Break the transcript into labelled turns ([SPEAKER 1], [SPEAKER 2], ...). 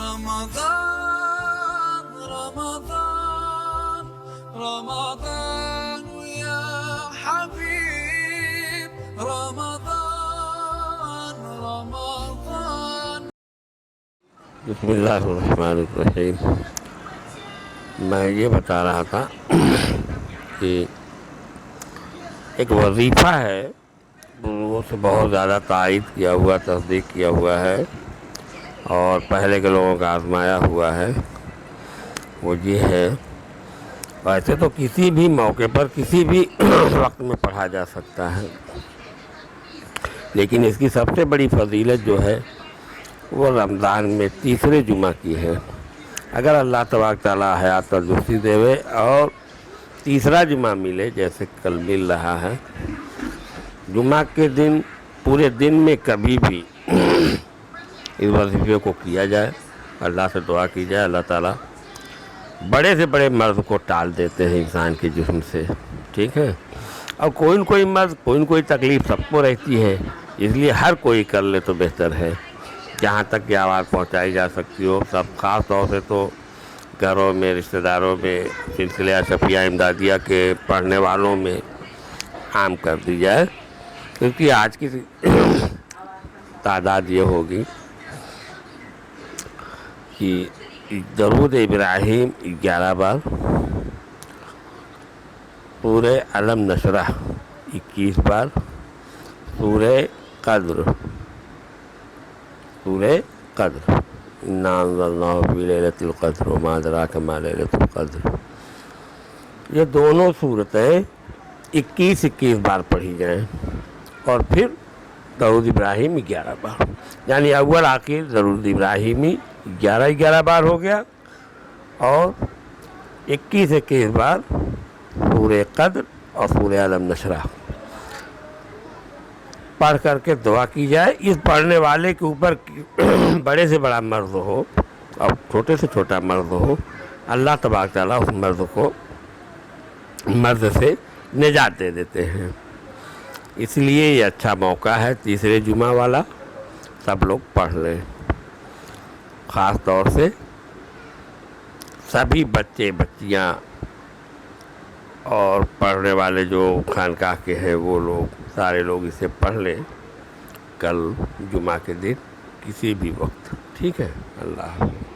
[SPEAKER 1] رمضان رمضان رمضان يا حبيب رمضان رمضان.
[SPEAKER 2] بسم اللہ الرحمن الرحیم. میں یہ بتا رہا تھا کہ ایک وظیفہ ہے وہ سے بہت زیادہ تائید کیا ہوا، تصدیق کیا ہوا ہے اور پہلے کے لوگوں کا آزمایا ہوا ہے. وہ یہ ہے، ویسے تو کسی بھی موقع پر کسی بھی وقت میں پڑھا جا سکتا ہے، لیکن اس کی سب سے بڑی فضیلت جو ہے وہ رمضان میں تیسرے جمعہ کی ہے. اگر اللہ تبارک تعالیٰ حیات تندرستی دے اور تیسرا جمعہ ملے، جیسے کل مل رہا ہے، جمعہ کے دن پورے دن میں کبھی بھی اس وظیفے کو کیا جائے، اللہ سے دعا کی جائے، اللہ تعالیٰ بڑے سے بڑے مرض کو ٹال دیتے ہیں انسان کے جسم سے. ٹھیک ہے، اور کوئی نہ کوئی مرض، کوئی نہ کوئی تکلیف سب کو رہتی ہے، اس لیے ہر کوئی کر لے تو بہتر ہے. جہاں تک کہ آواز پہنچائی جا سکتی ہو، سب خاص طور سے تو گھروں میں، رشتہ داروں میں، سلسلہ شفیع امدادیہ کے پڑھنے والوں میں عام کر دی جائے، کیونکہ آج کی تعداد یہ ہوگی کہ درود ابراہیم 11 بار، سورہ علم نشرح 21 بار، سورہ قدر انا انزلناہ فی لیلۃ القدر وما ادراک ما لیلۃ القدر، یہ دونوں صورتیں 21 بار پڑھی جائیں، اور پھر درود ابراہیم 11 بار، یعنی اول آخر درود ابراہیمی 11 بار ہو گیا، اور 21 بار سورہ قدر اور سورہ علم نشرح پڑھ کر کے دعا کی جائے. اس پڑھنے والے کے اوپر بڑے سے بڑا مرض ہو اور چھوٹے سے چھوٹا مرض ہو، اللہ تبارک تعالیٰ اس مرض سے نجات دے دیتے ہیں. اس لیے یہ اچھا موقع ہے تیسرے جمعہ والا، سب لوگ پڑھ لیں. خاص طور سے سبھی بچے بچیاں اور پڑھنے والے جو خانقاہ کے ہیں وہ لوگ، سارے لوگ اسے پڑھ لیں کل جمعہ کے دن کسی بھی وقت. ٹھیک ہے، اللہ حافظ.